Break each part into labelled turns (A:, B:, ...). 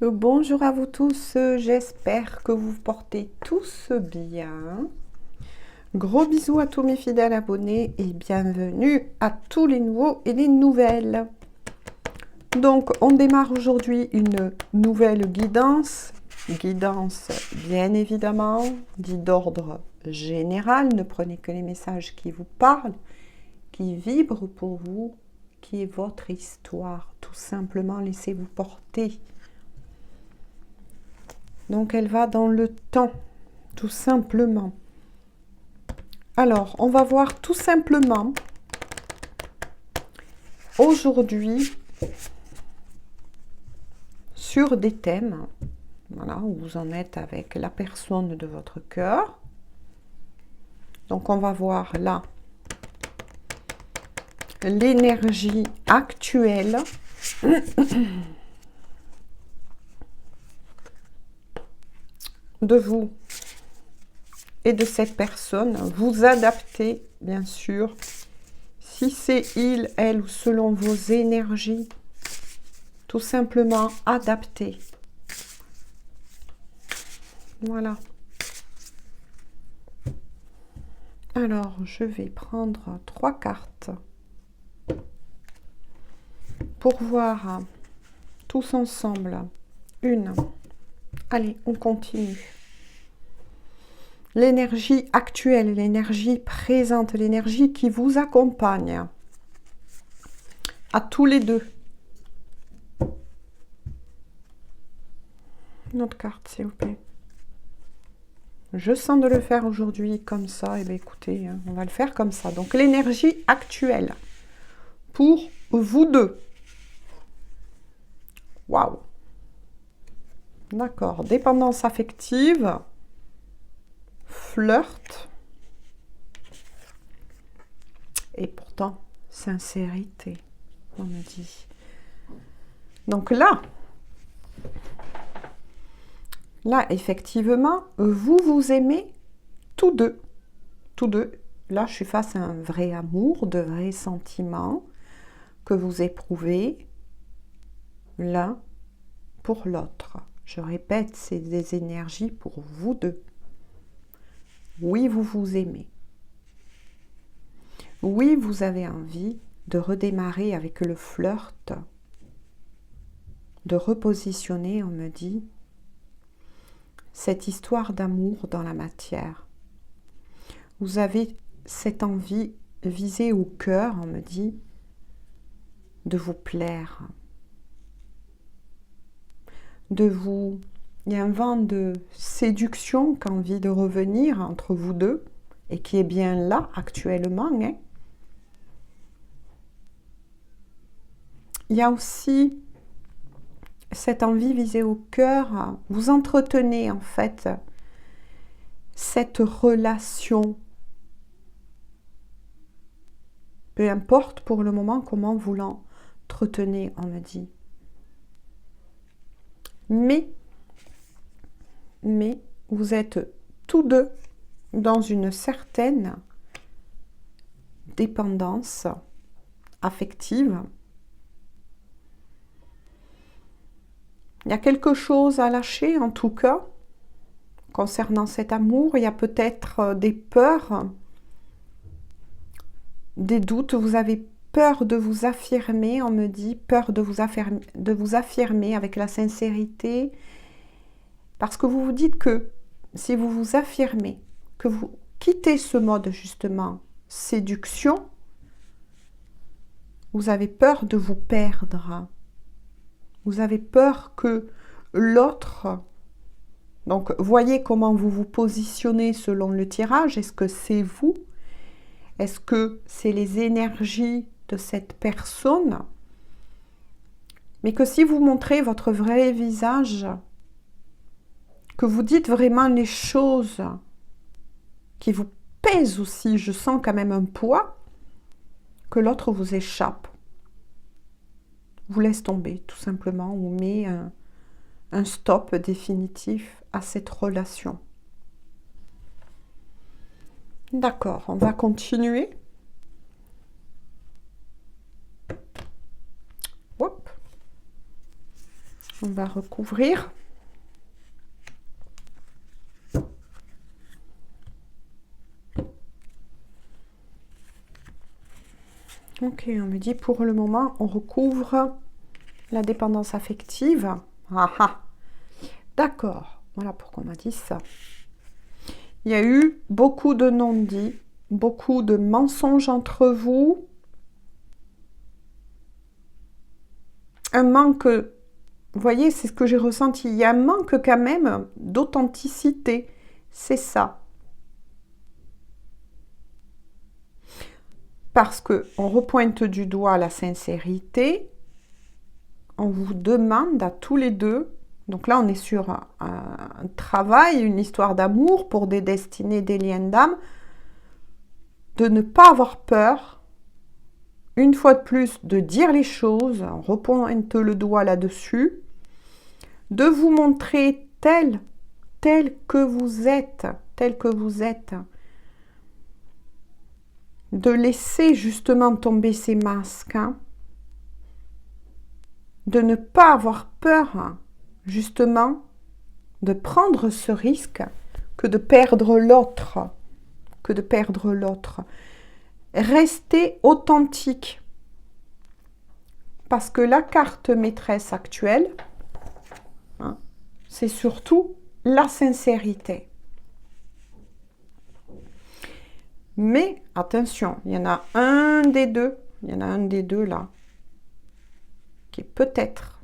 A: Bonjour à vous tous, j'espère que vous portez tous bien. Gros bisous à tous mes fidèles abonnés et bienvenue à tous les nouveaux et les nouvelles. Donc on démarre aujourd'hui une nouvelle guidance. Guidance bien évidemment, dit d'ordre général. Ne prenez que les messages qui vous parlent, qui vibrent pour vous, qui est votre histoire. Tout simplement, laissez-vous porter. Donc elle va dans le temps, tout simplement. Alors, on va voir tout simplement aujourd'hui sur des thèmes, voilà, où vous en êtes avec la personne de votre cœur. Donc on va voir là l'énergie actuelle de vous et de cette personne. Vous adaptez, bien sûr, si c'est il, elle ou selon vos énergies, tout simplement adapter. Voilà. Alors, je vais prendre 3 cartes pour voir tous ensemble. Une. Allez, on continue. L'énergie actuelle, l'énergie présente, l'énergie qui vous accompagne. À tous les deux. Une autre carte, s'il vous plaît. Je sens de le faire aujourd'hui comme ça. Et bien écoutez, on va le faire comme ça. Donc l'énergie actuelle pour vous deux. Waouh. D'accord. Dépendance affective. Flirt. Et pourtant, sincérité, on me dit. Donc là, effectivement, vous aimez tous deux. Tous deux. Là, je suis face à un vrai amour, de vrais sentiments que vous éprouvez l'un pour l'autre. Je répète, c'est des énergies pour vous deux. Oui, vous vous aimez. Oui, vous avez envie de redémarrer avec le flirt, de repositionner, on me dit, cette histoire d'amour dans la matière. Vous avez cette envie visée au cœur, on me dit, de vous plaire, de vous... Il y a un vent de séduction qui a envie de revenir entre vous deux et qui est bien là actuellement. Hein. Il y a aussi cette envie visée au cœur. Vous entretenez en fait cette relation. Peu importe pour le moment comment vous l'entretenez, on me dit. Mais vous êtes tous deux dans une certaine dépendance affective. Il y a quelque chose à lâcher en tout cas concernant cet amour. Il y a peut-être des peurs, des doutes. Vous avez peur de vous affirmer, on me dit, peur de vous affirmer avec la sincérité. Parce que vous vous dites que si vous vous affirmez, que vous quittez ce mode justement séduction, vous avez peur de vous perdre. Vous avez peur que l'autre... Donc, voyez comment vous vous positionnez selon le tirage. Est-ce que c'est vous? Est-ce que c'est les énergies de cette personne? Mais que si vous montrez votre vrai visage, que vous dites vraiment les choses qui vous pèsent aussi, je sens quand même un poids, que l'autre vous échappe, vous laisse tomber tout simplement, ou met un stop définitif à cette relation. D'accord, on va continuer. Hop. On va recouvrir. Ok, on me dit pour le moment, on recouvre la dépendance affective. Ah ah. D'accord, voilà pourquoi on m'a dit ça. Il y a eu beaucoup de non-dits, beaucoup de mensonges entre vous. Un manque, vous voyez, c'est ce que j'ai ressenti. Il y a un manque quand même d'authenticité. C'est ça. Parce qu'on repointe du doigt la sincérité. On vous demande à tous les deux. Donc là, on est sur un travail, une histoire d'amour pour des destinées, des liens d'âme. De ne pas avoir peur, une fois de plus, de dire les choses, on repointe le doigt là-dessus, de vous montrer tel que vous êtes, de laisser justement tomber ces masques, hein, de ne pas avoir peur, justement, de prendre ce risque que de perdre l'autre, Restez authentique. Parce que la carte maîtresse actuelle, hein, c'est surtout la sincérité. Mais attention, il y en a un des deux là, qui est peut-être,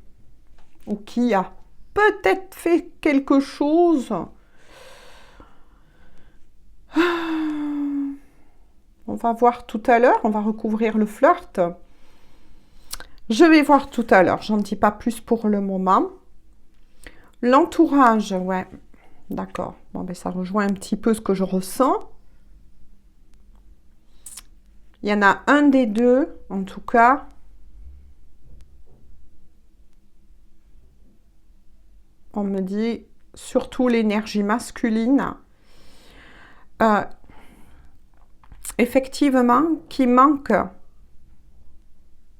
A: ou qui a peut-être fait quelque chose. On va voir tout à l'heure, on va recouvrir le flirt. Je vais voir tout à l'heure, j'en dis pas plus pour le moment. L'entourage, ouais, d'accord. Bon, ben ça rejoint un petit peu ce que je ressens. Il y en a un des deux, en tout cas. On me dit surtout l'énergie masculine. Effectivement, qui manque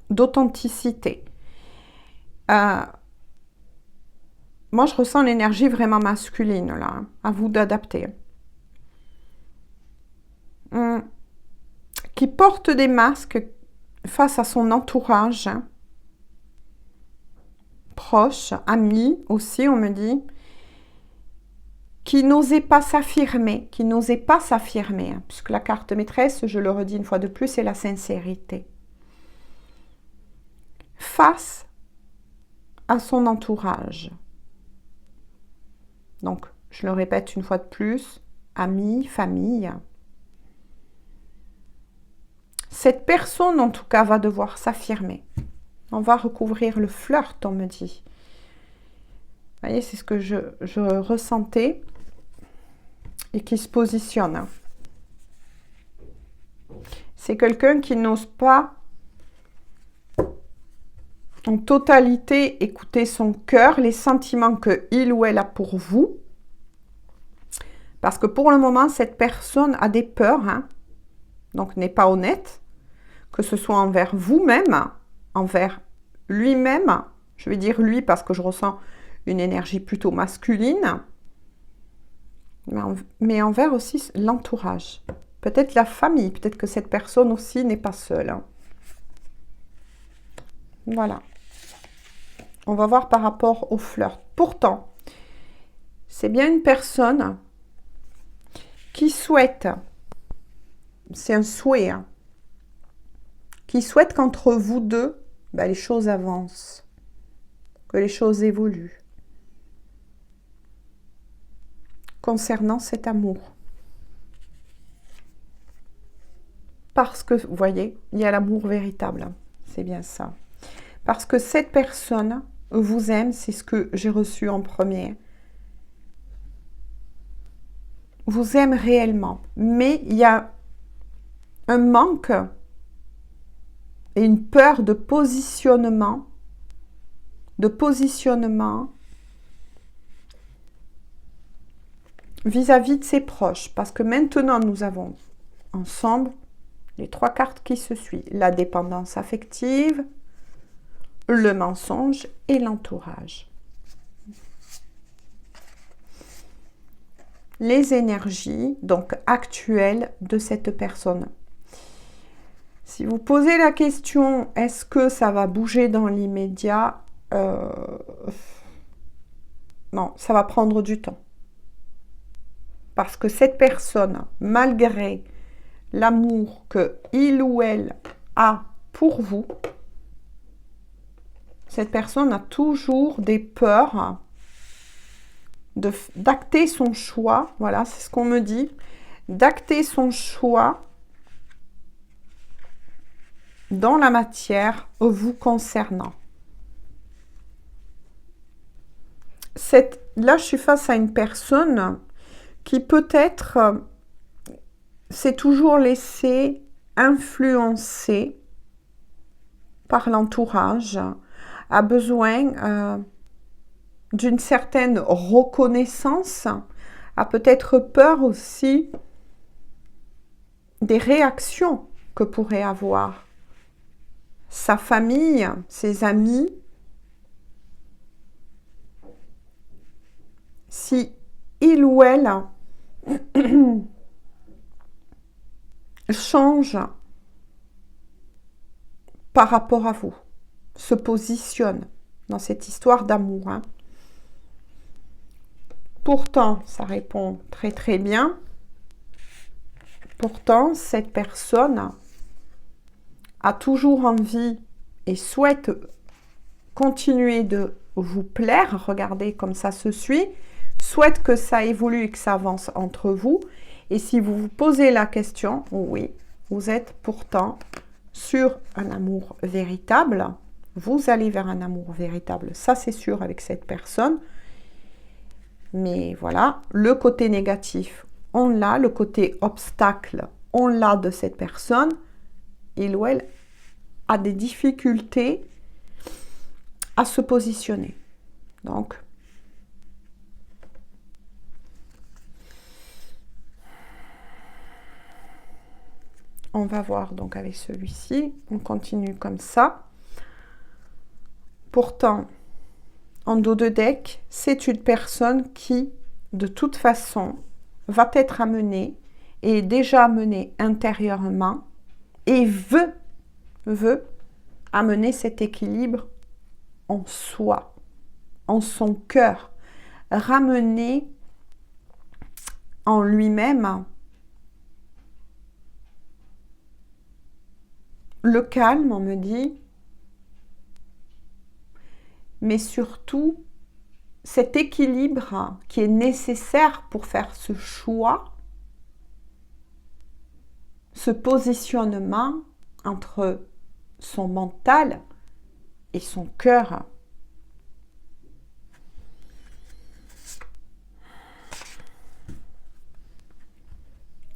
A: d'authenticité. Moi, je ressens l'énergie vraiment masculine, là. Hein. À vous d'adapter. Qui porte des masques face à son entourage. Hein. Proche, ami aussi, on me dit. Qui n'osait pas s'affirmer, hein, puisque la carte maîtresse, je le redis une fois de plus, c'est la sincérité. Face à son entourage. Donc, je le répète une fois de plus, amis, famille. Cette personne, en tout cas, va devoir s'affirmer. On va recouvrir le flirt, on me dit. Vous voyez, c'est ce que je ressentais. Et qui se positionne. C'est quelqu'un qui n'ose pas en totalité écouter son cœur, les sentiments qu'il ou elle a pour vous. Parce que pour le moment, cette personne a des peurs, hein, donc n'est pas honnête, que ce soit envers vous-même, envers lui-même, je vais dire lui parce que je ressens une énergie plutôt masculine, mais envers aussi l'entourage. Peut-être la famille, peut-être que cette personne aussi n'est pas seule. Hein. Voilà. On va voir par rapport au flirt. Pourtant, c'est bien une personne qui souhaite, c'est un souhait, hein, qui souhaite qu'entre vous deux, ben, les choses avancent, que les choses évoluent. Concernant cet amour. Parce que, vous voyez, il y a l'amour véritable. C'est bien ça. Parce que cette personne vous aime, c'est ce que j'ai reçu en premier. Vous aime réellement. Mais il y a un manque et une peur de positionnement. Vis-à-vis de ses proches. Parce que maintenant, nous avons ensemble les trois cartes qui se suivent. La dépendance affective, le mensonge et l'entourage. les énergies donc actuelles de cette personne. Si vous posez la question, est-ce que ça va bouger dans l'immédiat? Non, ça va prendre du temps. Parce que cette personne, malgré l'amour que il ou elle a pour vous, cette personne a toujours des peurs d'acter son choix. Voilà, c'est ce qu'on me dit. D'acter son choix dans la matière vous concernant. Là, je suis face à une personne qui peut-être s'est toujours laissé influencer par l'entourage, a besoin d'une certaine reconnaissance, a peut-être peur aussi des réactions que pourrait avoir sa famille, ses amis, si il ou elle change par rapport à vous, se positionne dans cette histoire d'amour. Hein. Pourtant, ça répond très très bien. Pourtant, cette personne a toujours envie et souhaite continuer de vous plaire. Regardez comme ça se suit. Souhaite que ça évolue et que ça avance entre vous. Et si vous vous posez la question, oui, vous êtes pourtant sur un amour véritable. Vous allez vers un amour véritable. Ça, c'est sûr avec cette personne. Mais voilà, le côté négatif, on l'a. Le côté obstacle, on l'a de cette personne. Il ou elle a des difficultés à se positionner. Donc, on va voir donc avec celui-ci. On continue comme ça. Pourtant, en dos de deck, c'est une personne qui, de toute façon, va être amenée et est déjà amenée intérieurement et veut amener cet équilibre en soi, en son cœur, ramener en lui-même le calme, on me dit, mais surtout cet équilibre qui est nécessaire pour faire ce choix, ce positionnement entre son mental et son cœur.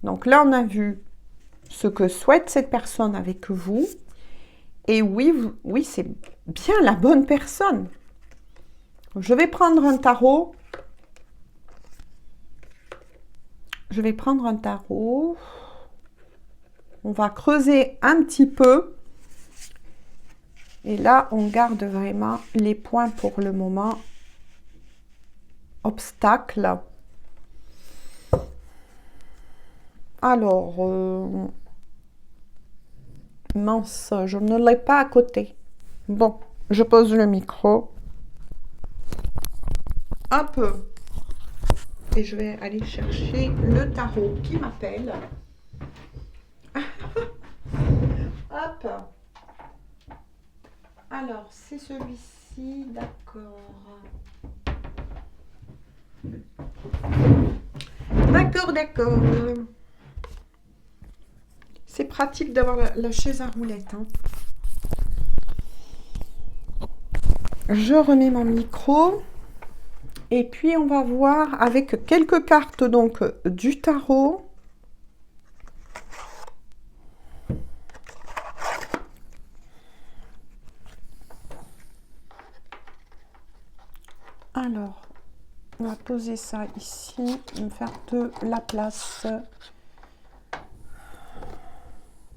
A: Donc là, on a vu ce que souhaite cette personne avec vous. Et oui, oui, c'est bien la bonne personne. Je vais prendre un tarot. Je vais prendre un tarot. On va creuser un petit peu. Et là, on garde vraiment les points pour le moment. Obstacle. Alors, mince, je ne l'ai pas à côté. Bon, je pose le micro. Hop. Et je vais aller chercher le tarot qui m'appelle. Hop. Alors, c'est celui-ci, d'accord. D'accord. C'est pratique d'avoir la chaise à roulettes. Hein. Je remets mon micro. Et puis, on va voir avec quelques cartes donc du tarot. Alors, on va poser ça ici, me faire de la place.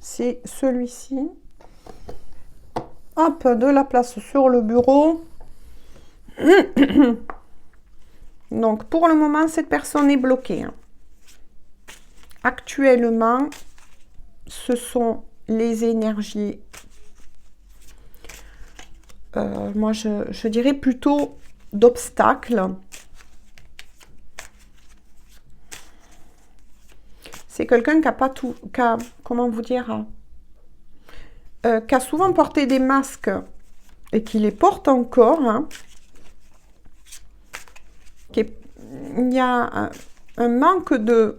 A: C'est celui-ci. Hop, de la place sur le bureau. Donc, pour le moment, cette personne est bloquée. Hein. actuellement, ce sont les énergies, moi je dirais plutôt d'obstacles. C'est quelqu'un qui a pas tout, comment vous dire, qui a souvent porté des masques et qui les porte encore. Hein. Il y a un manque de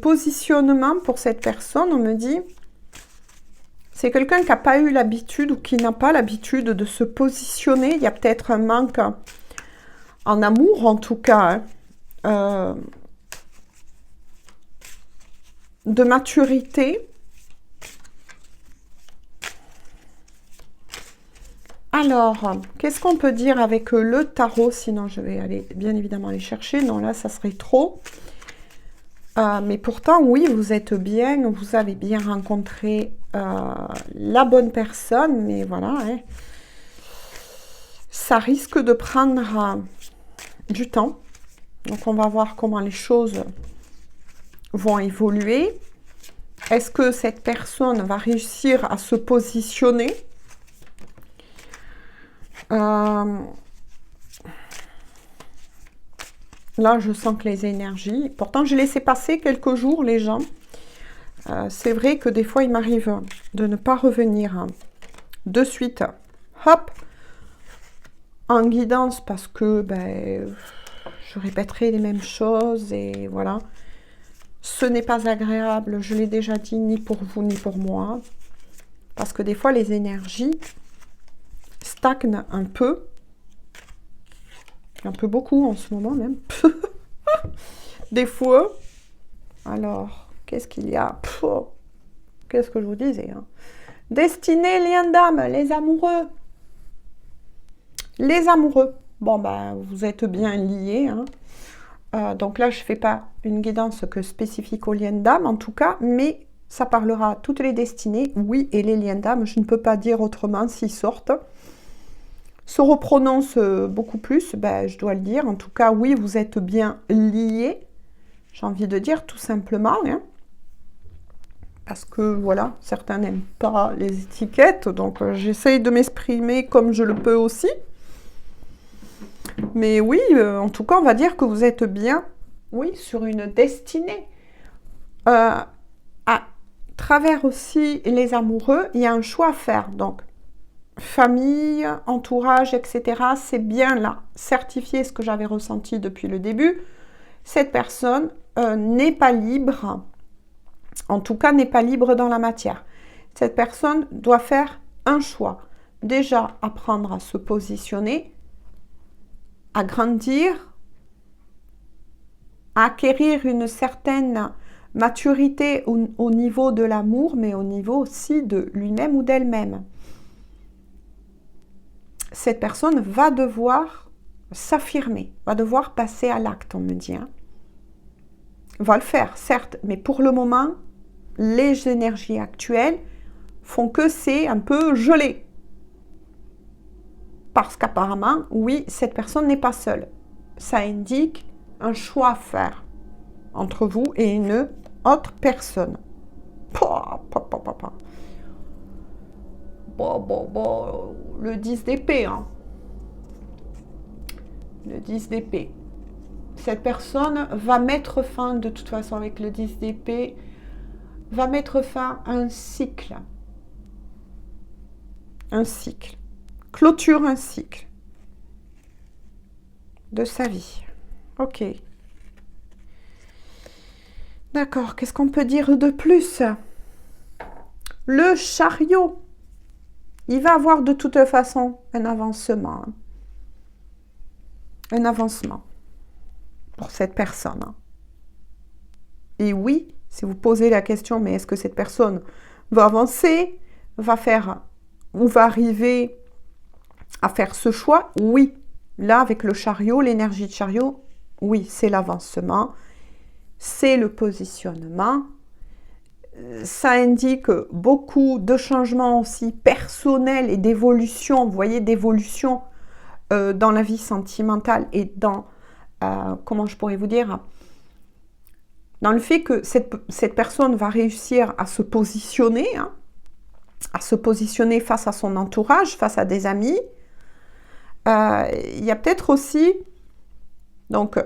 A: positionnement pour cette personne, on me dit. C'est quelqu'un qui n'a pas eu l'habitude ou qui n'a pas l'habitude de se positionner. Il y a peut-être un manque en amour, en tout cas, de maturité. Alors, qu'est-ce qu'on peut dire avec le tarot? Sinon, je vais aller, bien évidemment, aller chercher. Non, là, ça serait trop. Mais pourtant, oui, vous êtes bien, vous avez bien rencontré la bonne personne, mais voilà, hein, ça risque de prendre du temps. Donc, on va voir comment les choses vont évoluer. Est-ce que cette personne va réussir à se positionner? Là, je sens que les énergies... Pourtant, j'ai laissé passer quelques jours, les gens. C'est vrai que des fois, il m'arrive de ne pas revenir de suite. Hop! En guidance, parce que je répéterai les mêmes choses. Et voilà. Ce n'est pas agréable, je l'ai déjà dit, ni pour vous, ni pour moi. Parce que des fois, les énergies stagnent un peu. Un peu beaucoup en ce moment même. Des fois. Alors, qu'est-ce qu'il y a? Qu'est-ce que je vous disais, hein? Destinée, lien d'âme, les amoureux. Les amoureux. Bon, vous êtes bien liés. Hein. Donc là, je ne fais pas une guidance que spécifique aux liens d'âme, en tout cas, mais ça parlera à toutes les destinées, oui, et les liens d'âme. Je ne peux pas dire autrement s'ils sortent. Se reprononce beaucoup plus, je dois le dire. En tout cas, oui, vous êtes bien liés. J'ai envie de dire tout simplement. Hein. Parce que, voilà, certains n'aiment pas les étiquettes. Donc, j'essaye de m'exprimer comme je le peux aussi. Mais oui, en tout cas, on va dire que vous êtes bien, oui, sur une destinée. À travers aussi les amoureux, il y a un choix à faire. Donc, famille, entourage, etc. C'est bien là, certifier ce que j'avais ressenti depuis le début. Cette personne n'est pas libre, en tout cas n'est pas libre dans la matière. Cette personne doit faire un choix. Déjà, apprendre à se positionner, à grandir, à acquérir une certaine maturité au niveau de l'amour, mais au niveau aussi de lui-même ou d'elle-même. Cette personne va devoir s'affirmer, va devoir passer à l'acte, on me dit. Hein. Va le faire, certes, mais pour le moment, les énergies actuelles font que c'est un peu gelé. Parce qu'apparemment, oui, cette personne n'est pas seule. Ça indique un choix à faire entre vous et une autre personne. Le 10 d'épée. Hein. Le 10 d'épée. Cette personne va mettre fin, de toute façon, avec le 10 d'épée, va mettre fin à un cycle. Un cycle. Clôture un cycle de sa vie. Ok. D'accord, qu'est-ce qu'on peut dire de plus? Le chariot. Il va avoir de toute façon un avancement. Un avancement pour cette personne. Et oui, si vous posez la question, mais est-ce que cette personne va avancer, va faire ou va arriver à faire ce choix? Oui. Là, avec le chariot, l'énergie de chariot, oui, c'est l'avancement, c'est le positionnement. Ça indique beaucoup de changements aussi personnels et d'évolution, vous voyez, d'évolution dans la vie sentimentale et dans, comment je pourrais vous dire, dans le fait que cette personne va réussir à se positionner, hein, à se positionner face à son entourage, face à des amis. Il y a peut-être aussi, donc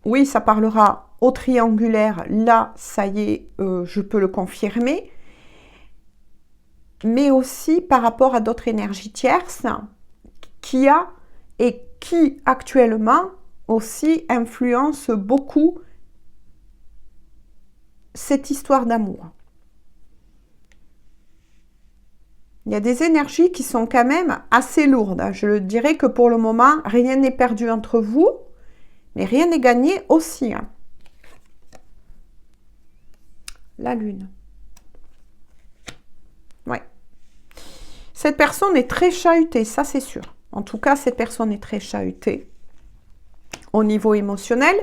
A: oui, ça parlera au triangulaire, là, ça y est, je peux le confirmer, mais aussi par rapport à d'autres énergies tierces qui actuellement aussi influencent beaucoup cette histoire d'amour. Il y a des énergies qui sont quand même assez lourdes. Je dirais que pour le moment, rien n'est perdu entre vous, mais rien n'est gagné aussi. La lune. Ouais. Cette personne est très chahutée, ça c'est sûr. En tout cas, cette personne est très chahutée au niveau émotionnel.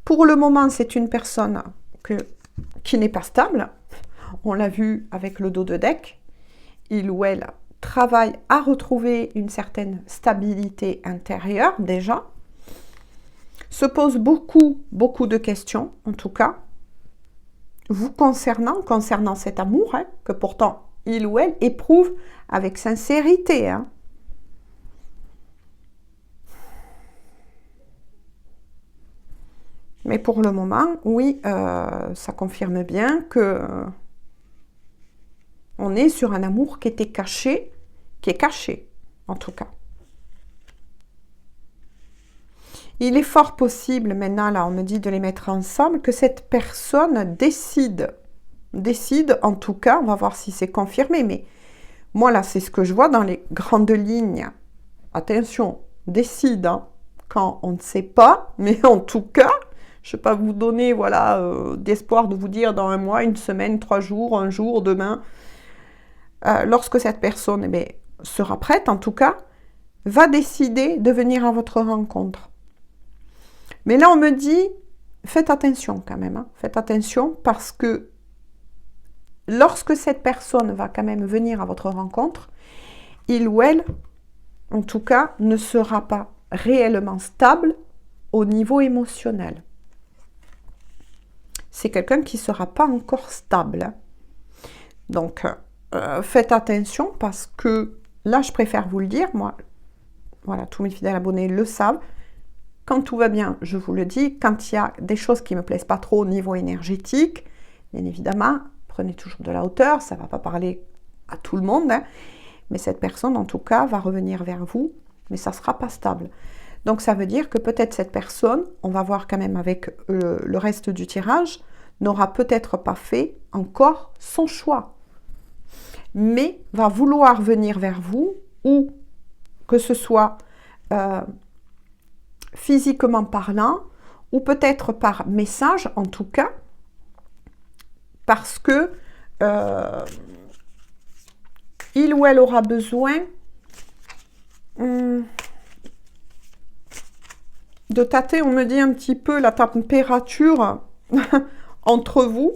A: Pour le moment, c'est une personne qui n'est pas stable. On l'a vu avec le dos de deck. Il ou elle travaille à retrouver une certaine stabilité intérieure déjà. Se pose beaucoup de questions, en tout cas, vous concernant cet amour, hein, que pourtant il ou elle éprouve avec sincérité. Hein. Mais pour le moment, oui, ça confirme bien que on est sur un amour qui était caché, qui est caché, en tout cas. Il est fort possible, maintenant, là, on me dit de les mettre ensemble, que cette personne décide, en tout cas, on va voir si c'est confirmé, mais moi, là, c'est ce que je vois dans les grandes lignes. Attention, décide, hein, quand on ne sait pas, mais en tout cas, je ne vais pas vous donner, voilà, d'espoir de vous dire dans un mois, une semaine, 3 jours, un jour, demain. Lorsque cette personne sera prête, en tout cas, va décider de venir à votre rencontre. Mais là, on me dit, faites attention quand même. Hein, faites attention parce que lorsque cette personne va quand même venir à votre rencontre, il ou elle, en tout cas, ne sera pas réellement stable au niveau émotionnel. C'est quelqu'un qui ne sera pas encore stable. Hein. Donc, faites attention parce que là, je préfère vous le dire, moi, voilà, tous mes fidèles abonnés le savent. Quand tout va bien, je vous le dis. Quand il y a des choses qui ne me plaisent pas trop au niveau énergétique, bien évidemment, prenez toujours de la hauteur, ça ne va pas parler à tout le monde, hein, mais cette personne, en tout cas, va revenir vers vous, mais ça ne sera pas stable. Donc, ça veut dire que peut-être cette personne, on va voir quand même avec le reste du tirage, n'aura peut-être pas fait encore son choix, mais va vouloir venir vers vous, ou que ce soit physiquement parlant, ou peut-être par message, en tout cas, parce que il ou elle aura besoin de tâter, on me dit un petit peu la température entre vous,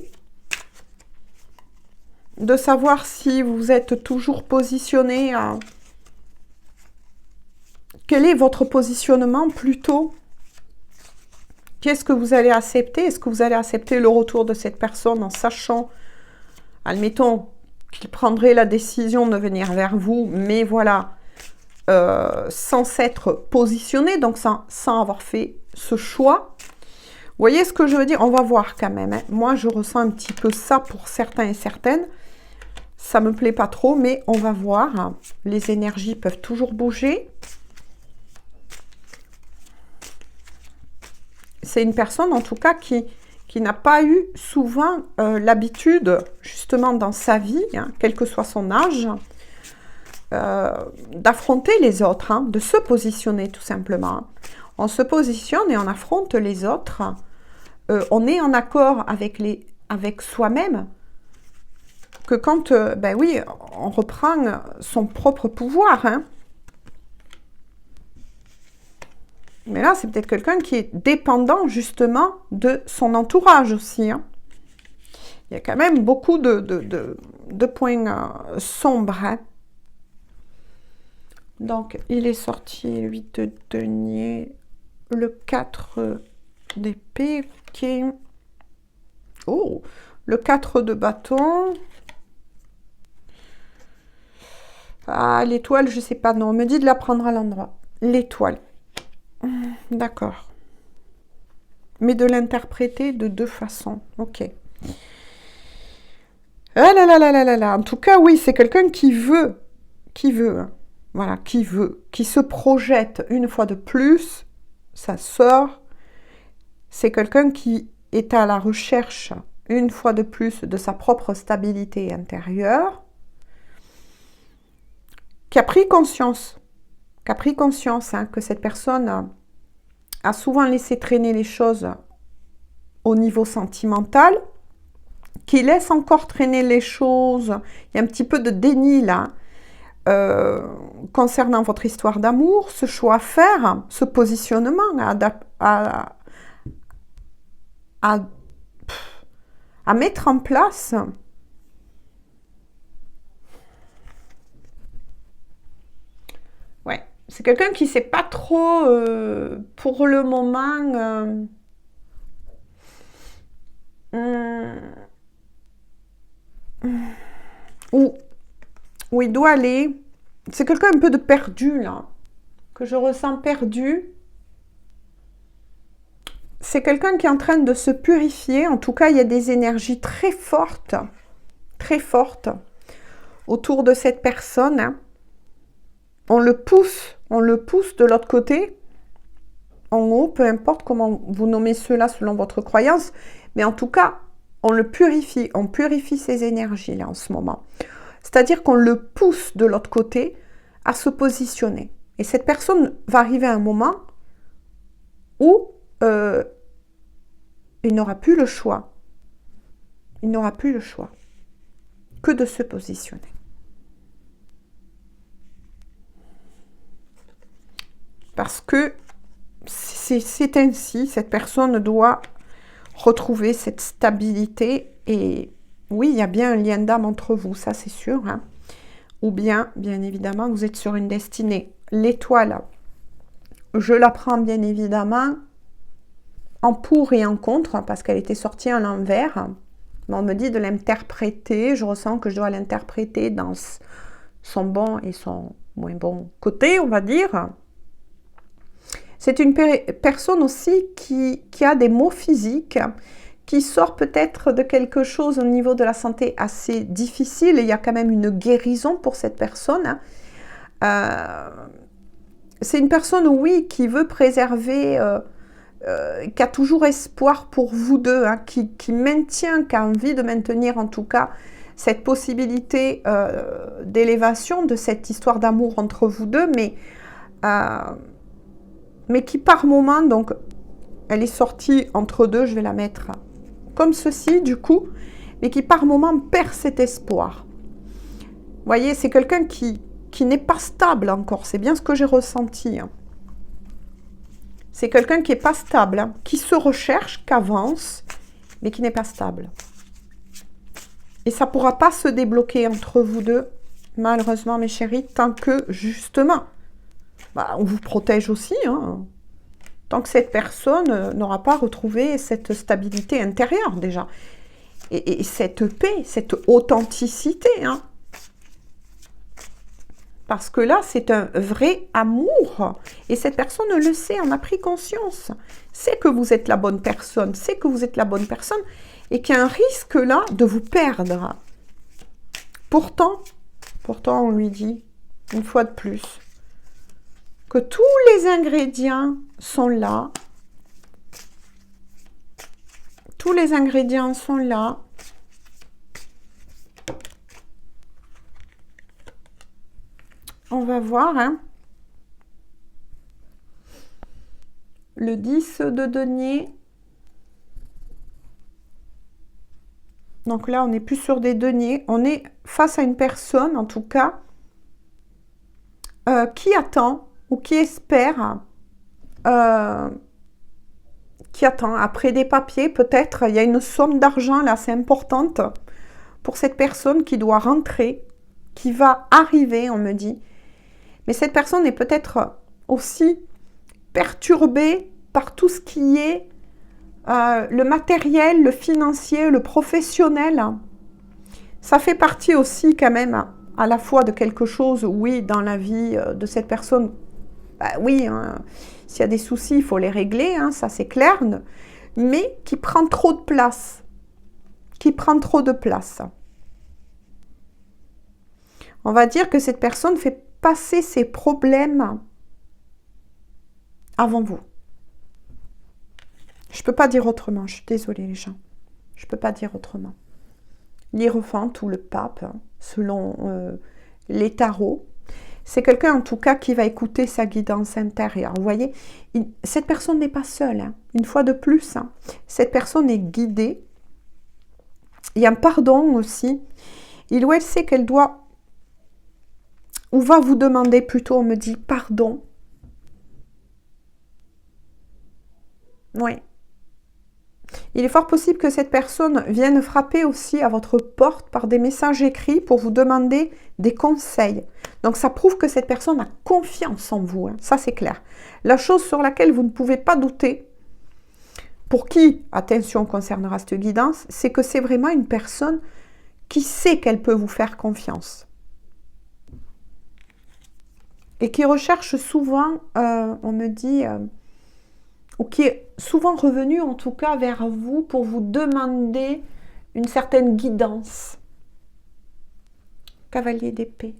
A: de savoir si vous êtes toujours positionné à... Quel est votre positionnement plutôt? Qu'est-ce que vous allez accepter? Est-ce que vous allez accepter le retour de cette personne en sachant, admettons, qu'il prendrait la décision de venir vers vous, mais voilà, sans s'être positionné, donc sans avoir fait ce choix? Vous voyez ce que je veux dire? On va voir quand même. Hein. Moi, je ressens un petit peu ça pour certains et certaines. Ça ne me plaît pas trop, mais on va voir. Les énergies peuvent toujours bouger. C'est une personne, en tout cas, qui n'a pas eu souvent l'habitude, justement, dans sa vie, hein, quel que soit son âge, d'affronter les autres, hein, de se positionner, tout simplement. On se positionne et on affronte les autres. On est en accord avec soi-même, que quand, ben oui, on reprend son propre pouvoir. Hein. Mais là, c'est peut-être quelqu'un qui est dépendant, justement, de son entourage aussi. Hein. Il y a quand même beaucoup de points sombres. Hein. Donc, il est sorti 8 de denier, le 4 d'épée, ok. Oh, le 4 de bâton. Ah, l'étoile, je sais pas, non, on me dit de la prendre à l'endroit. L'étoile. D'accord. Mais de l'interpréter de deux façons. Ok. Ah là là là là là là. En tout cas, oui, c'est quelqu'un qui veut. Qui veut. Hein. Voilà, qui veut. Qui se projette une fois de plus. Ça sort. C'est quelqu'un qui est à la recherche, une fois de plus, de sa propre stabilité intérieure. Qui a pris conscience. Hein, que cette personne a souvent laissé traîner les choses au niveau sentimental, qui laisse encore traîner les choses. Il y a un petit peu de déni là, concernant votre histoire d'amour, ce choix à faire, ce positionnement à mettre en place. Ouais, c'est quelqu'un qui ne sait pas trop, pour le moment, où il doit aller. C'est quelqu'un un peu de perdu, là, que je ressens perdu. C'est quelqu'un qui est en train de se purifier. En tout cas, il y a des énergies très fortes autour de cette personne. Hein. On le pousse de l'autre côté, en haut, peu importe comment vous nommez cela selon votre croyance, mais en tout cas, on le purifie, on purifie ces énergies-là en ce moment. C'est-à-dire qu'on le pousse de l'autre côté à se positionner. Et cette personne va arriver à un moment où il n'aura plus le choix. Il n'aura plus le choix que de se positionner. Parce que c'est ainsi, cette personne doit retrouver cette stabilité. Et oui, il y a bien un lien d'âme entre vous, ça c'est sûr. Hein. Ou bien évidemment, vous êtes sur une destinée. L'étoile, je la prends bien évidemment en pour et en contre, parce qu'elle était sortie à l'envers. On me dit de l'interpréter, je ressens que je dois l'interpréter dans son bon et son moins bon côté, on va dire. C'est une personne aussi qui a des maux physiques, qui sort peut-être de quelque chose au niveau de la santé assez difficile. Il y a quand même une guérison pour cette personne. C'est une personne, oui, qui veut préserver, qui a toujours espoir pour vous deux, hein, qui maintient, qui a envie de maintenir en tout cas cette possibilité d'élévation de cette histoire d'amour entre vous deux, mais qui par moment, donc elle est sortie entre deux, je vais la mettre comme ceci du coup, mais qui par moment perd cet espoir. Vous voyez, c'est quelqu'un qui n'est pas stable encore, c'est bien ce que j'ai ressenti. Hein. C'est quelqu'un qui n'est pas stable, hein, qui se recherche, qui avance, mais qui n'est pas stable. Et ça ne pourra pas se débloquer entre vous deux, malheureusement mes chéris, tant que justement, on vous protège aussi, hein, tant que cette personne n'aura pas retrouvé cette stabilité intérieure déjà. Et cette paix, cette authenticité. Hein. Parce que là, c'est un vrai amour. Et cette personne le sait, en a pris conscience. C'est que vous êtes la bonne personne, c'est que vous êtes la bonne personne. Et qu'il y a un risque là de vous perdre. Pourtant, on lui dit, une fois de plus, que tous les ingrédients sont là. Tous les ingrédients sont là. On va voir. Hein. Le 10 de denier. Donc là, on n'est plus sur des deniers. On est face à une personne, en tout cas, qui attend ou qui espère, qui attend. Après des papiers, peut-être, il y a une somme d'argent là, c'est importante pour cette personne qui doit rentrer, qui va arriver, on me dit. Mais cette personne est peut-être aussi perturbée par tout ce qui est le matériel, le financier, le professionnel, ça fait partie aussi quand même à la fois de quelque chose, oui, dans la vie de cette personne. Bah, oui, hein, s'il y a des soucis, il faut les régler, hein, ça c'est clair, mais qui prend trop de place. Qui prend trop de place. On va dire que cette personne fait passer ses problèmes avant vous. Je ne peux pas dire autrement, je suis désolée les gens. Je ne peux pas dire autrement. L'Hiérophante ou le pape, hein, selon les tarots, c'est quelqu'un en tout cas qui va écouter sa guidance intérieure. Vous voyez, cette personne n'est pas seule. Hein. Une fois de plus, hein, cette personne est guidée. Il y a un pardon aussi. Il ou elle sait qu'elle doit, ou va vous demander plutôt, on me dit pardon. Oui. Il est fort possible que cette personne vienne frapper aussi à votre porte par des messages écrits pour vous demander des conseils. Donc ça prouve que cette personne a confiance en vous, hein. Ça c'est clair. La chose sur laquelle vous ne pouvez pas douter, pour qui, attention, concernera cette guidance, c'est que c'est vraiment une personne qui sait qu'elle peut vous faire confiance. Et qui recherche souvent, on me dit... ou qui est souvent revenu en tout cas vers vous pour vous demander une certaine guidance. Cavalier d'épée.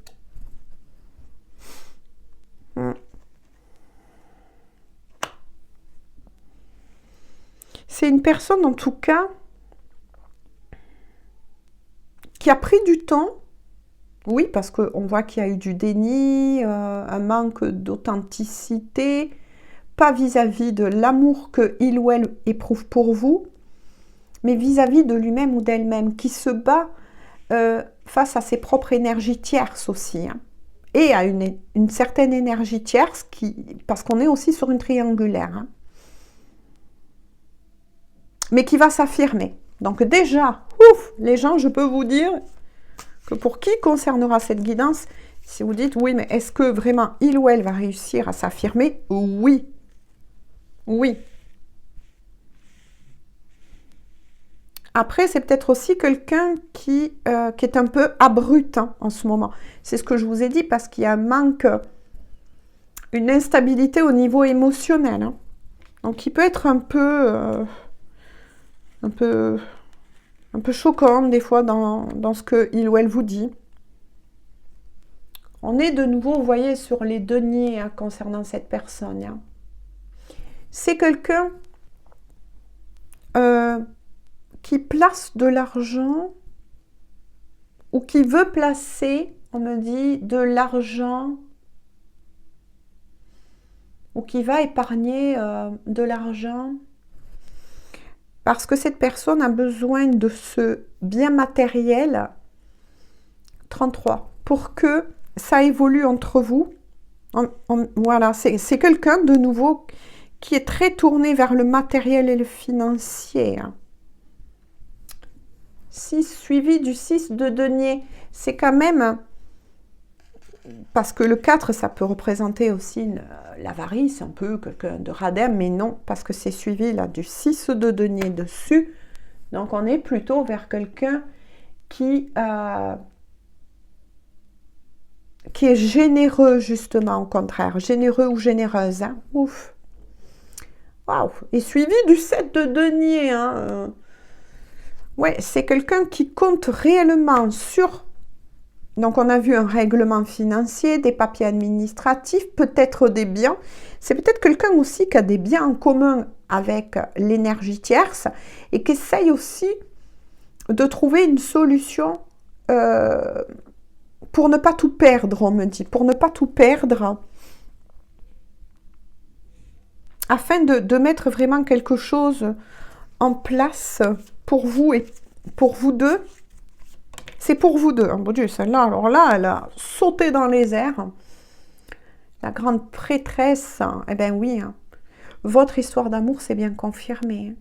A: C'est une personne en tout cas qui a pris du temps. Oui, parce qu'on voit qu'il y a eu du déni, un manque d'authenticité, pas vis-à-vis de l'amour qu'il ou elle éprouve pour vous, mais vis-à-vis de lui-même ou d'elle-même, qui se bat face à ses propres énergies tierces aussi, hein, et à une certaine énergie tierce, parce qu'on est aussi sur une triangulaire, hein, mais qui va s'affirmer. Donc déjà, ouf, les gens, je peux vous dire que pour qui concernera cette guidance, si vous dites, oui, mais est-ce que vraiment il ou elle va réussir à s'affirmer? Oui. Oui. Après, c'est peut-être aussi quelqu'un qui est un peu abrupt, hein, en ce moment. C'est ce que je vous ai dit, parce qu'il y a un manque, une instabilité au niveau émotionnel, hein. Donc, il peut être un peu choquant, des fois, dans ce qu'il ou elle vous dit. On est de nouveau, vous voyez, sur les deniers, hein, concernant cette personne, hein. C'est quelqu'un qui place de l'argent ou qui veut placer, on me dit, de l'argent ou qui va épargner de l'argent parce que cette personne a besoin de ce bien matériel 33 pour que ça évolue entre vous. Voilà, c'est quelqu'un de nouveau qui est très tourné vers le matériel et le financier. 6 suivi du 6 de denier. C'est quand même... Parce que le 4, ça peut représenter aussi l'avarice, un peu quelqu'un de radin, mais non, parce que c'est suivi là du 6 de denier dessus. Donc on est plutôt vers quelqu'un qui est généreux, justement, au contraire. Généreux ou généreuse. Hein. Ouf. Waouh. Et suivi du 7 de denier. Hein. Ouais, c'est quelqu'un qui compte réellement sur... Donc, on a vu un règlement financier, des papiers administratifs, peut-être des biens. C'est peut-être quelqu'un aussi qui a des biens en commun avec l'énergie tierce et qui essaye aussi de trouver une solution pour ne pas tout perdre, on me dit. Pour ne pas tout perdre, afin de mettre vraiment quelque chose en place pour vous et pour vous deux. C'est pour vous deux. Mon Dieu, celle-là, alors là, elle a sauté dans les airs. La grande prêtresse, eh bien oui, hein. Votre histoire d'amour, c'est bien confirmé.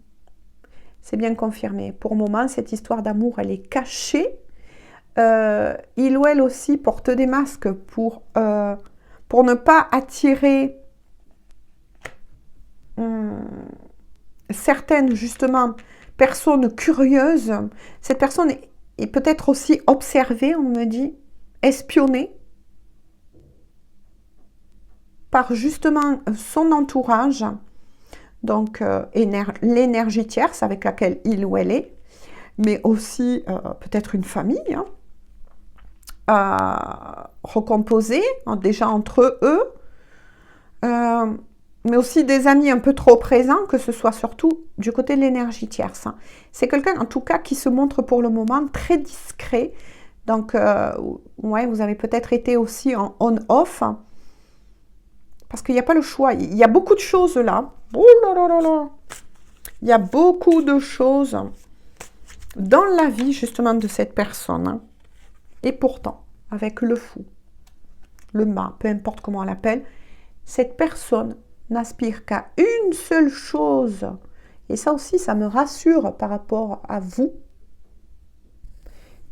A: C'est bien confirmé. Pour le moment, cette histoire d'amour, elle est cachée. Il ou elle aussi porte des masques pour ne pas attirer certaines, justement, personnes curieuses. Cette personne est peut-être aussi observée, on me dit, espionnée par, justement, son entourage. Donc, l'énergie tierce avec laquelle il ou elle est, mais aussi peut-être une famille, recomposée, déjà entre eux, mais aussi des amis un peu trop présents, que ce soit surtout du côté de l'énergie tierce. C'est quelqu'un, en tout cas, qui se montre pour le moment très discret. Donc, ouais, vous avez peut-être été aussi en on-off, parce qu'il n'y a pas le choix. Il y a beaucoup de choses là. Oh là là là là. Il y a beaucoup de choses dans la vie, justement, de cette personne. Et pourtant, avec le fou, le mât, peu importe comment on l'appelle, cette personne n'aspire qu'à une seule chose. Et ça aussi, ça me rassure par rapport à vous.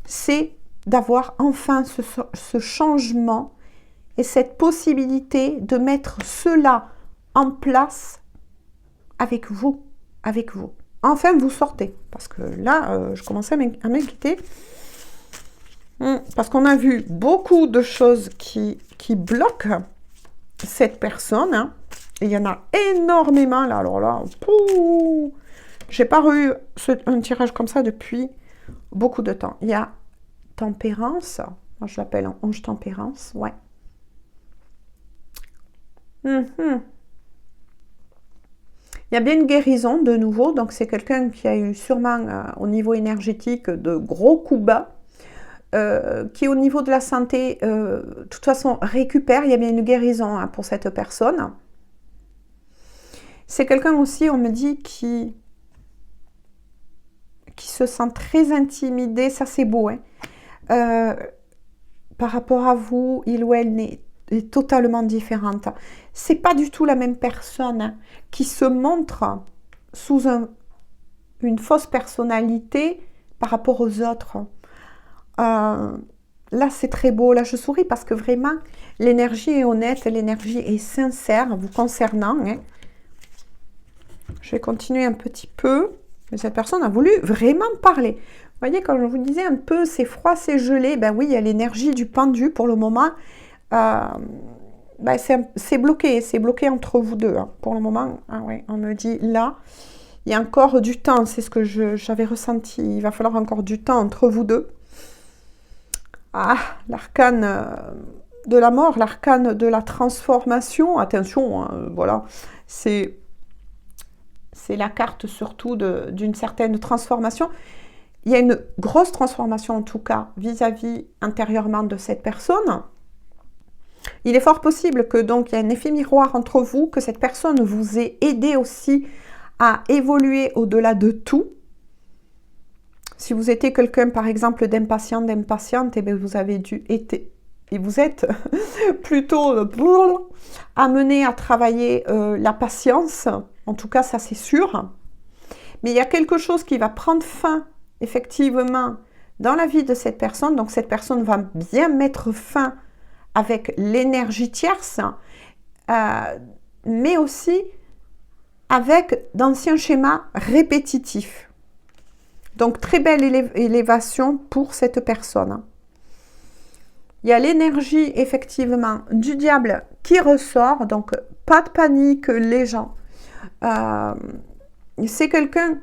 A: C'est d'avoir enfin ce changement et cette possibilité de mettre cela en place avec vous. Avec vous. Enfin, vous sortez. Parce que là, je commençais à m'inquiéter. Parce qu'on a vu beaucoup de choses qui bloquent cette personne. Et il y en a énormément là. Alors là, j'ai pas eu un tirage comme ça depuis beaucoup de temps. Il y a tempérance. Moi, je l'appelle un ange tempérance. Ouais. Il y a bien une guérison de nouveau. Donc, c'est quelqu'un qui a eu sûrement au niveau énergétique de gros coups bas. Qui au niveau de la santé, de toute façon, récupère. Il y a bien une guérison pour cette personne. C'est quelqu'un aussi, on me dit, qui se sent très intimidé. Ça, c'est beau. Par rapport à vous, il ou elle est totalement différente. C'est pas du tout la même personne qui se montre sous une fausse personnalité par rapport aux autres. Là, c'est très beau. Là, je souris parce que vraiment, l'énergie est honnête, l'énergie est sincère vous concernant. Je vais continuer un petit peu. Mais cette personne a voulu vraiment parler. Vous voyez, quand je vous disais un peu, c'est froid, c'est gelé. Ben oui, il y a l'énergie du pendu pour le moment. C'est bloqué. C'est bloqué entre vous deux. Pour le moment, ouais, on me dit là, il y a encore du temps. C'est ce que j'avais ressenti. Il va falloir encore du temps entre vous deux. L'arcane de la mort, l'arcane de la transformation. Attention, voilà. C'est la carte surtout d'une certaine transformation. Il y a une grosse transformation en tout cas vis-à-vis intérieurement de cette personne. Il est fort possible que donc il y a un effet miroir entre vous, que cette personne vous ait aidé aussi à évoluer au-delà de tout. Si vous étiez quelqu'un par exemple d'impatiente, et bien vous avez et vous êtes plutôt amené à travailler la patience. En tout cas, ça c'est sûr. Mais il y a quelque chose qui va prendre fin, effectivement, dans la vie de cette personne. Donc, cette personne va bien mettre fin avec l'énergie tierce, mais aussi avec d'anciens schémas répétitifs. Donc, très belle élévation pour cette personne. Il y a l'énergie, effectivement, du diable qui ressort. Donc, pas de panique, les gens. C'est quelqu'un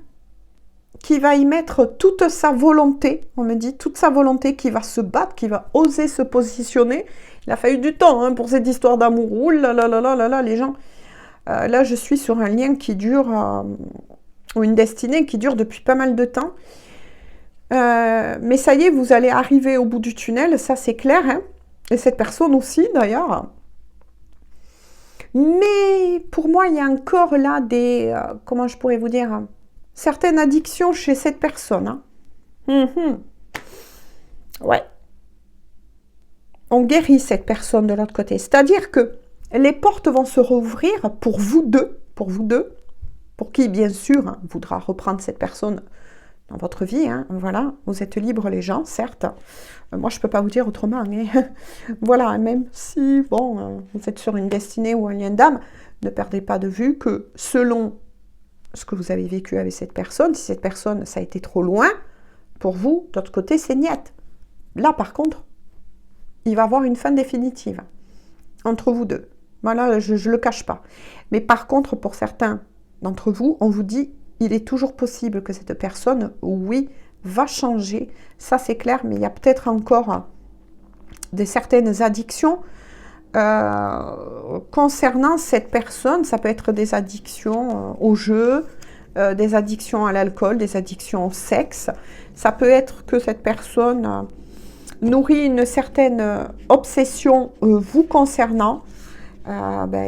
A: qui va y mettre toute sa volonté, on me dit, toute sa volonté, qui va se battre, qui va oser se positionner. Il a fallu du temps pour cette histoire d'amour. Ouh là là là là là là, les gens. Là, je suis sur un lien qui dure, ou une destinée qui dure depuis pas mal de temps. Mais ça y est, vous allez arriver au bout du tunnel, ça c'est clair. Et cette personne aussi, d'ailleurs. Mais pour moi, il y a encore là des, comment je pourrais vous dire, certaines addictions chez cette personne. Ouais. On guérit cette personne de l'autre côté. C'est-à-dire que les portes vont se rouvrir pour vous deux, pour qui, bien sûr, voudra reprendre cette personne dans votre vie. Voilà, vous êtes libres les gens, certes. Moi, je ne peux pas vous dire autrement. Voilà, même si, bon, vous êtes sur une destinée ou un lien d'âme, ne perdez pas de vue que selon ce que vous avez vécu avec cette personne. Si cette personne, ça a été trop loin, pour vous, d'autre côté, c'est niet. Là, par contre, il va y avoir une fin définitive entre vous deux. Voilà, je ne le cache pas. Mais par contre, pour certains d'entre vous, on vous dit, il est toujours possible que cette personne, oui, va changer. Ça, c'est clair, mais il y a peut-être encore certaines addictions concernant cette personne. Ça peut être des addictions au jeu, des addictions à l'alcool, des addictions au sexe. Ça peut être que cette personne nourrit une certaine obsession vous concernant.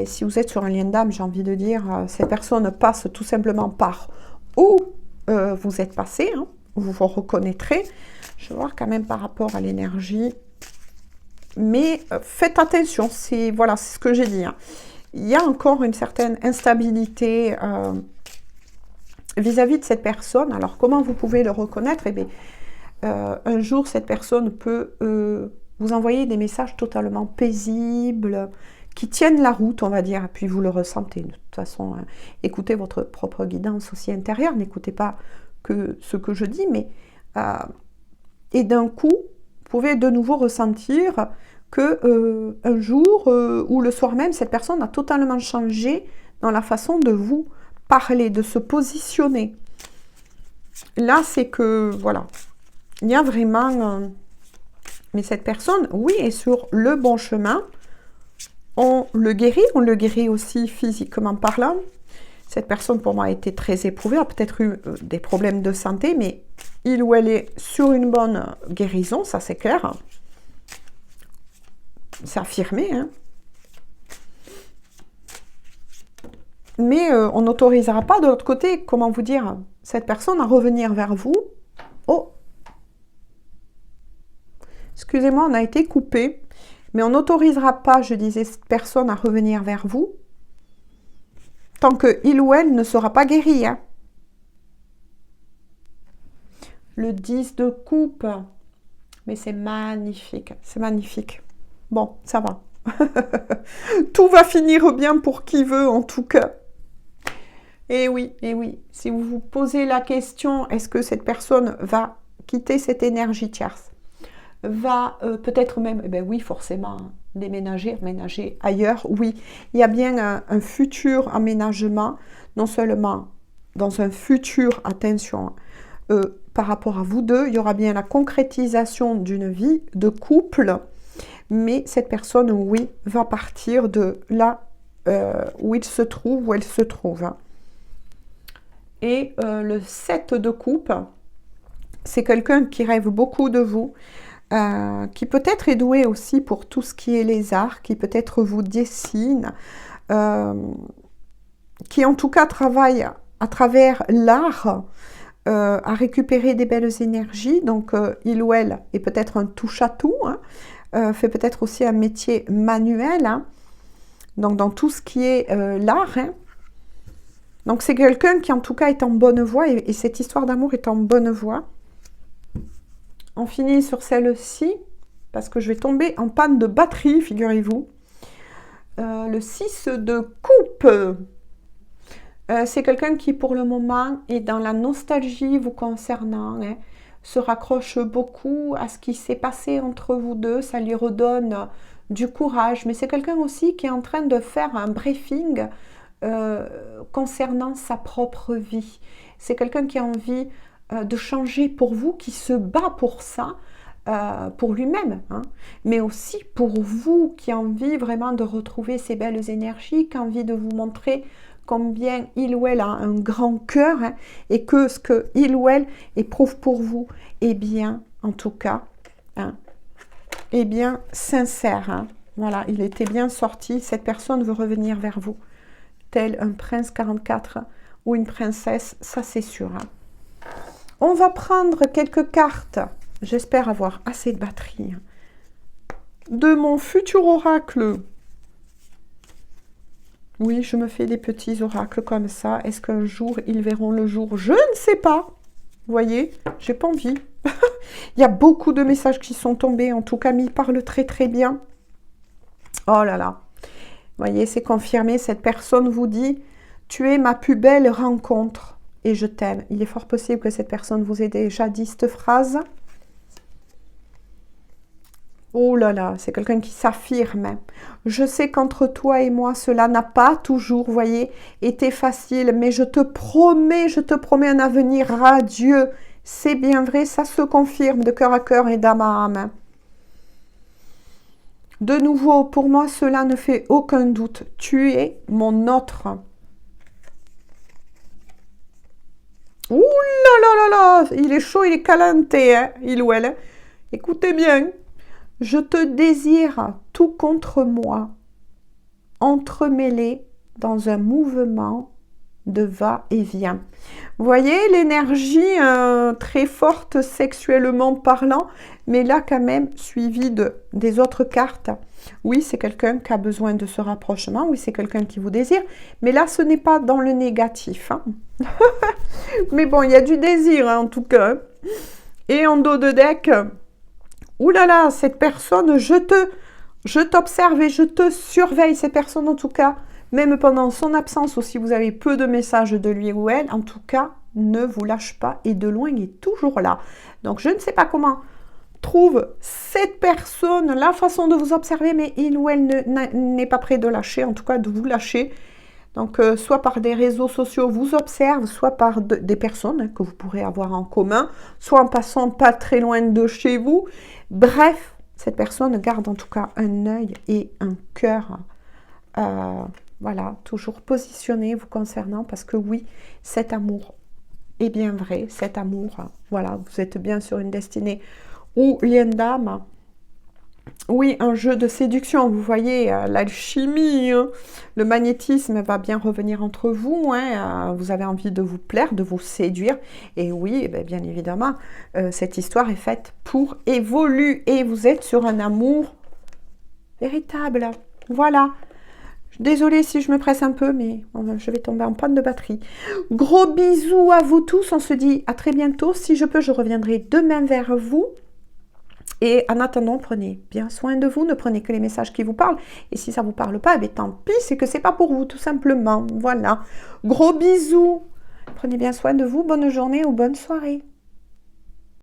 A: Si vous êtes sur un lien d'âme, j'ai envie de dire, cette personne passe tout simplement par où vous êtes passé, hein, vous vous reconnaîtrez. Je vais voir quand même par rapport à l'énergie. Mais faites attention, c'est voilà, c'est ce que j'ai dit. Hein. Il y a encore une certaine instabilité vis-à-vis de cette personne. Alors, comment vous pouvez le reconnaître? Eh bien, un jour, cette personne peut vous envoyer des messages totalement paisibles, qui tiennent la route, on va dire, et puis vous le ressentez. De toute façon, hein. Écoutez votre propre guidance aussi intérieure, n'écoutez pas que ce que je dis, mais et d'un coup, vous pouvez de nouveau ressentir que un jour ou le soir même, cette personne a totalement changé dans la façon de vous parler, de se positionner. Là, c'est que, voilà, il y a vraiment... mais cette personne, oui, est sur le bon chemin. On le guérit aussi physiquement parlant. Cette personne, pour moi, a été très éprouvée, a peut-être eu des problèmes de santé, mais il ou elle est sur une bonne guérison, ça c'est clair. C'est affirmé, hein. Mais on n'autorisera pas de l'autre côté, comment vous dire, cette personne à revenir vers vous. Oh, excusez-moi, on a été coupé. Mais on n'autorisera pas, je disais, cette personne à revenir vers vous tant qu'il ou elle ne sera pas guéri. Hein. Le 10 de coupe. Mais c'est magnifique. C'est magnifique. Bon, ça va. Tout va finir bien pour qui veut, en tout cas. Et oui, et oui. Si vous vous posez la question, est-ce que cette personne va quitter cette énergie tierce? Va peut-être même, eh ben oui, forcément, déménager, emménager ailleurs, oui. Il y a bien un futur aménagement, non seulement dans un futur, attention, par rapport à vous deux, il y aura bien la concrétisation d'une vie de couple, mais cette personne, oui, va partir de là où il se trouve, où elle se trouve. Hein. Et le 7 de coupe, c'est quelqu'un qui rêve beaucoup de vous, qui peut-être est doué aussi pour tout ce qui est les arts, qui peut-être vous dessine, qui en tout cas travaille à travers l'art à récupérer des belles énergies. Donc il ou elle est peut-être un touche-à-tout, hein, fait peut-être aussi un métier manuel, hein, donc dans tout ce qui est l'art. Hein. Donc c'est quelqu'un qui en tout cas est en bonne voie et cette histoire d'amour est en bonne voie. On finit sur celle-ci, parce que je vais tomber en panne de batterie, figurez-vous. Le 6 de coupe. C'est quelqu'un qui, pour le moment, est dans la nostalgie vous concernant, hein, se raccroche beaucoup à ce qui s'est passé entre vous deux. Ça lui redonne du courage. Mais c'est quelqu'un aussi qui est en train de faire un briefing concernant sa propre vie. C'est quelqu'un qui a envie de changer pour vous, qui se bat pour ça, pour lui-même, hein, mais aussi pour vous, qui a envie vraiment de retrouver ces belles énergies, qui a envie de vous montrer combien il ou elle a un grand cœur, hein, et que ce que il ou elle éprouve pour vous est bien, en tout cas, hein, est bien sincère. Hein. Voilà, il était bien sorti. Cette personne veut revenir vers vous, tel un prince 44 ou une princesse, ça c'est sûr. Hein. On va prendre quelques cartes, j'espère avoir assez de batterie, de mon futur oracle. Oui, je me fais des petits oracles comme ça. Est-ce qu'un jour, ils verront le jour? Je ne sais pas. Vous voyez, j'ai pas envie. Il y a beaucoup de messages qui sont tombés. En tout cas, il parle très très bien. Oh là là. Vous voyez, c'est confirmé. Cette personne vous dit Tu es ma plus belle rencontre et je t'aime. Il est fort possible que cette personne vous ait déjà dit cette phrase. Oh là là, c'est quelqu'un qui s'affirme. Je sais qu'entre toi et moi, cela n'a pas toujours, vous voyez, été facile, mais je te promets un avenir radieux. C'est bien vrai, ça se confirme de cœur à cœur et d'âme à âme. De nouveau, pour moi, cela ne fait aucun doute. Tu es mon autre. Ouh là là là là, il est chaud, il est calenté, hein, il ou elle. Hein. Écoutez bien. Je te désire tout contre moi, entremêlé dans un mouvement de va-et-vient. Vous voyez l'énergie très forte sexuellement parlant, mais là quand même suivie des autres cartes. Oui, c'est quelqu'un qui a besoin de ce rapprochement, oui, c'est quelqu'un qui vous désire, mais là ce n'est pas dans le négatif. Hein. Mais bon, il y a du désir hein, en tout cas. Et en dos de deck... Ouh là là, cette personne, je t'observe et je te surveille, cette personne en tout cas, même pendant son absence ou si vous avez peu de messages de lui ou elle, en tout cas, ne vous lâche pas et de loin, il est toujours là. Donc, je ne sais pas comment trouve cette personne la façon de vous observer, mais il ou elle n'est pas prêt de lâcher, en tout cas de vous lâcher. Donc, soit par des réseaux sociaux vous observe, soit par des personnes hein, que vous pourrez avoir en commun, soit en passant pas très loin de chez vous. Bref, cette personne garde en tout cas un œil et un cœur, voilà, toujours positionné vous concernant, parce que oui, cet amour est bien vrai, cet amour, voilà, vous êtes bien sur une destinée ou lien d'âme. Oui, un jeu de séduction, vous voyez, l'alchimie, hein, le magnétisme va bien revenir entre vous, hein, vous avez envie de vous plaire, de vous séduire, et oui, bien évidemment, cette histoire est faite pour évoluer, et vous êtes sur un amour véritable, voilà. Désolée si je me presse un peu, mais je vais tomber en panne de batterie. Gros bisous à vous tous, on se dit à très bientôt, si je peux, je reviendrai demain vers vous. Et en attendant, prenez bien soin de vous, ne prenez que les messages qui vous parlent. Et si ça ne vous parle pas, tant pis, c'est que c'est pas pour vous, tout simplement. Voilà. Gros bisous. Prenez bien soin de vous, bonne journée ou bonne soirée.